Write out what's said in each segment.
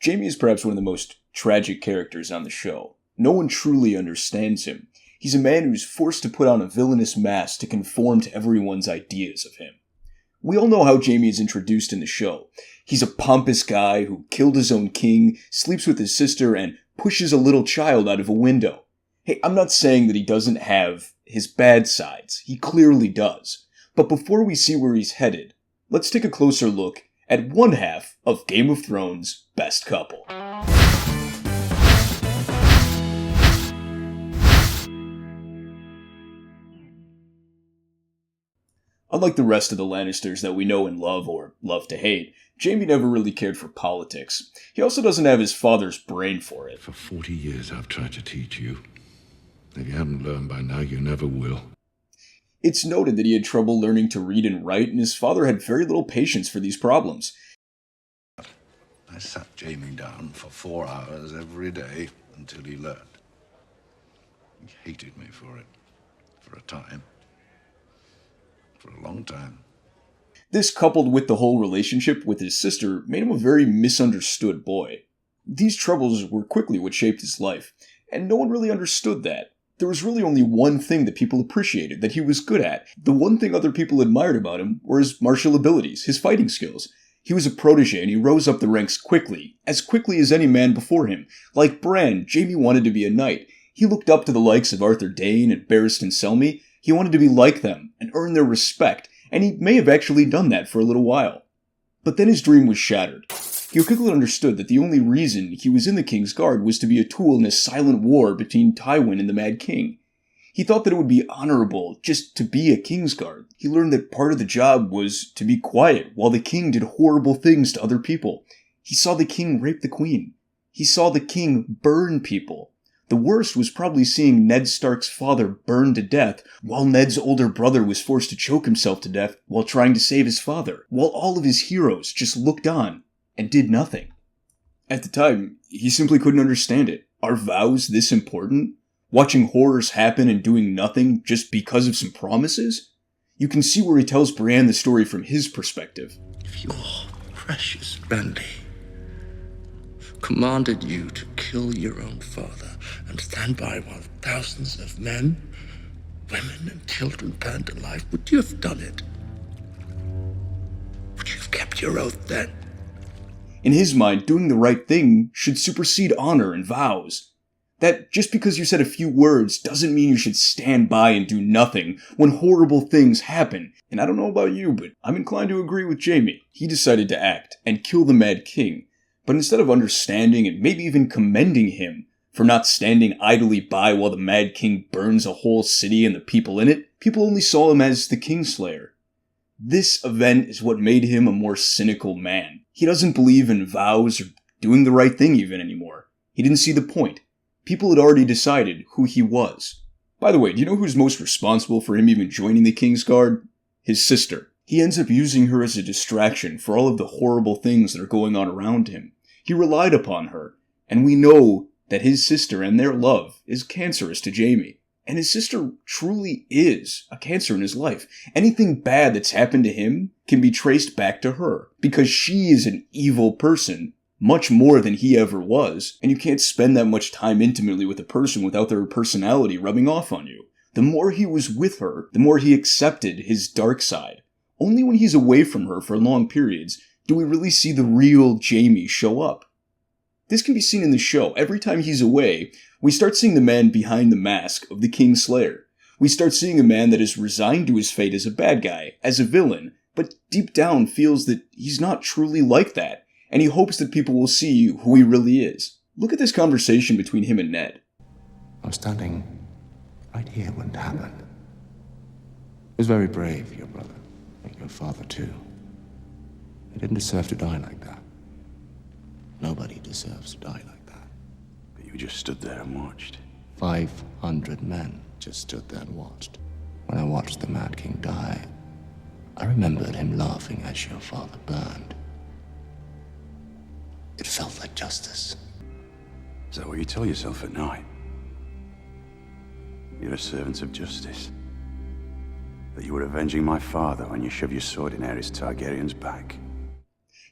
Jaime is perhaps one of the most tragic characters on the show. No one truly understands him. He's a man who's forced to put on a villainous mask to conform to everyone's ideas of him. We all know how Jaime is introduced in the show. He's a pompous guy who killed his own king, sleeps with his sister, and pushes a little child out of a window. Hey, I'm not saying that he doesn't have his bad sides. He clearly does. But before we see where he's headed, let's take a closer look at one half of Game of Thrones' best couple. Unlike the rest of the Lannisters that we know and love, or love to hate, Jaime never really cared for politics. He also doesn't have his father's brain for it. For 40 years I've tried to teach you. If you haven't learned by now, you never will. It's noted that he had trouble learning to read and write, and his father had very little patience for these problems. I sat Jaime down for 4 hours every day until he learned. He hated me for it. For a time. For a long time. This, coupled with the whole relationship with his sister, made him a very misunderstood boy. These troubles were quickly what shaped his life, and no one really understood that. There was really only one thing that people appreciated, that he was good at. The one thing other people admired about him were his martial abilities, his fighting skills. He was a protege and he rose up the ranks quickly as any man before him. Like Bran, Jaime wanted to be a knight. He looked up to the likes of Arthur Dayne and Barristan Selmy. He wanted to be like them and earn their respect, and he may have actually done that for a little while. But then his dream was shattered. He quickly understood that the only reason he was in the King's Guard was to be a tool in a silent war between Tywin and the Mad King. He thought that it would be honorable just to be a King's Guard. He learned that part of the job was to be quiet while the king did horrible things to other people. He saw the king rape the queen. He saw the king burn people. The worst was probably seeing Ned Stark's father burned to death, while Ned's older brother was forced to choke himself to death while trying to save his father, while all of his heroes just looked on and did nothing. At the time, he simply couldn't understand it. Are vows this important? Watching horrors happen and doing nothing just because of some promises? You can see where he tells Brienne the story from his perspective. If your precious Brandy commanded you to kill your own father and stand by while thousands of men, women, and children burned to life, would you have done it? Would you have kept your oath then? In his mind, doing the right thing should supersede honor and vows. That just because you said a few words doesn't mean you should stand by and do nothing when horrible things happen. And I don't know about you, but I'm inclined to agree with Jaime. He decided to act and kill the Mad King. But instead of understanding and maybe even commending him for not standing idly by while the Mad King burns a whole city and the people in it, people only saw him as the Kingslayer. This event is what made him a more cynical man. He doesn't believe in vows or doing the right thing even anymore. He didn't see the point. People had already decided who he was. By the way, do you know who's most responsible for him even joining the King's Guard? His sister. He ends up using her as a distraction for all of the horrible things that are going on around him. He relied upon her, and we know that his sister and their love is cancerous to Jaime. And his sister truly is a cancer in his life. Anything bad that's happened to him can be traced back to her, because she is an evil person, much more than he ever was, and you can't spend that much time intimately with a person without their personality rubbing off on you. The more he was with her, the more he accepted his dark side. Only when he's away from her for long periods do we really see the real Jaime show up. This can be seen in the show. Every time he's away, we start seeing the man behind the mask of the Kingslayer. We start seeing a man that is resigned to his fate as a bad guy, as a villain, but deep down feels that he's not truly like that, and he hopes that people will see who he really is. Look at this conversation between him and Ned. I'm standing right here when it happened. It was very brave, your brother, and your father too. They didn't deserve to die like that. Nobody deserves to die like that. But you just stood there and watched. 500 men just stood there and watched. When I watched the Mad King die, I remembered him laughing as your father burned. It felt like justice. Is that what you tell yourself at night? You're a servant of justice. That you were avenging my father when you shoved your sword in Aerys Targaryen's back.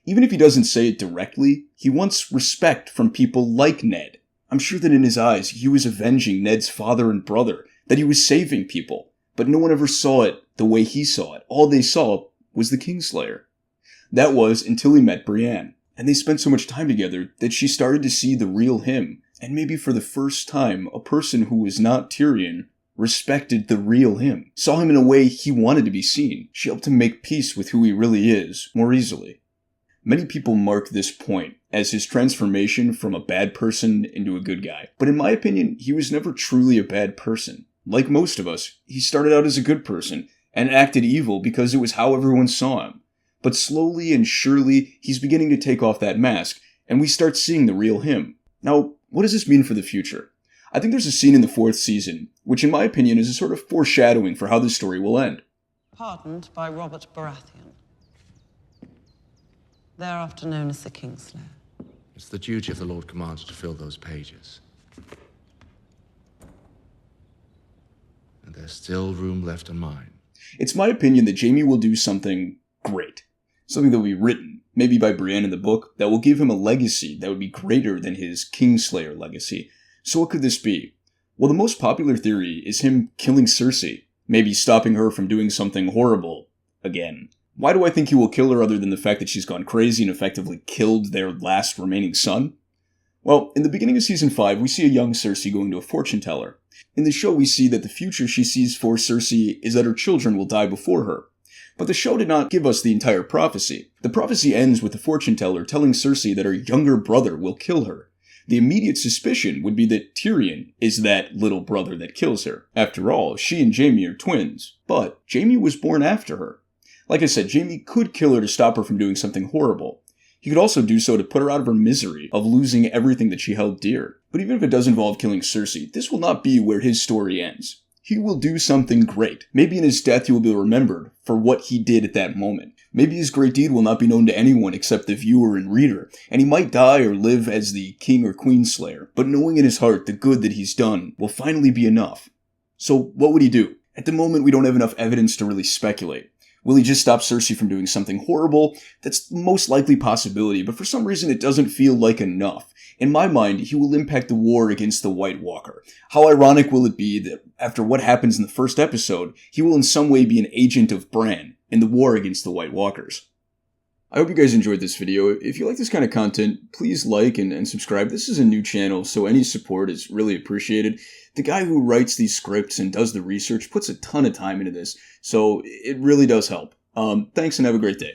Even if he doesn't say it directly, he wants respect from people like Ned. I'm sure that in his eyes, he was avenging Ned's father and brother, that he was saving people, but no one ever saw it the way he saw it. All they saw was the Kingslayer. That was until he met Brienne, and they spent so much time together that she started to see the real him, and maybe for the first time, a person who was not Tyrion respected the real him, saw him in a way he wanted to be seen. She helped him make peace with who he really is more easily. Many people mark this point as his transformation from a bad person into a good guy, but in my opinion, he was never truly a bad person. Like most of us, he started out as a good person and acted evil because it was how everyone saw him. But slowly and surely, he's beginning to take off that mask, and we start seeing the real him. Now, what does this mean for the future? I think there's a scene in the 4th season, which in my opinion is a sort of foreshadowing for how this story will end. Pardoned by Robert Baratheon, thereafter known as the Kingslayer. It's the duty of the Lord Commander to fill those pages. And there's still room left in mine. It's my opinion that Jaime will do something great. Something that will be written, maybe by Brienne in the book, that will give him a legacy that would be greater than his Kingslayer legacy. So what could this be? Well, the most popular theory is him killing Cersei, maybe stopping her from doing something horrible again. Why do I think he will kill her other than the fact that she's gone crazy and effectively killed their last remaining son? Well, in the beginning of Season 5, we see a young Cersei going to a fortune teller. In the show, we see that the future she sees for Cersei is that her children will die before her. But the show did not give us the entire prophecy. The prophecy ends with the fortune teller telling Cersei that her younger brother will kill her. The immediate suspicion would be that Tyrion is that little brother that kills her. After all, she and Jaime are twins. But Jaime was born after her. Like I said, Jaime could kill her to stop her from doing something horrible. He could also do so to put her out of her misery of losing everything that she held dear. But even if it does involve killing Cersei, this will not be where his story ends. He will do something great. Maybe in his death he will be remembered for what he did at that moment. Maybe his great deed will not be known to anyone except the viewer and reader, and he might die or live as the king or queen slayer. But knowing in his heart the good that he's done will finally be enough. So what would he do? At the moment we don't have enough evidence to really speculate. Will he just stop Cersei from doing something horrible? That's the most likely possibility, but for some reason it doesn't feel like enough. In my mind, he will impact the war against the White Walker. How ironic will it be that after what happens in the first episode, he will in some way be an agent of Bran in the war against the White Walkers? I hope you guys enjoyed this video. If you like this kind of content, please like and subscribe. This is a new channel, so any support is really appreciated. The guy who writes these scripts and does the research puts a ton of time into this, so it really does help. Thanks and have a great day.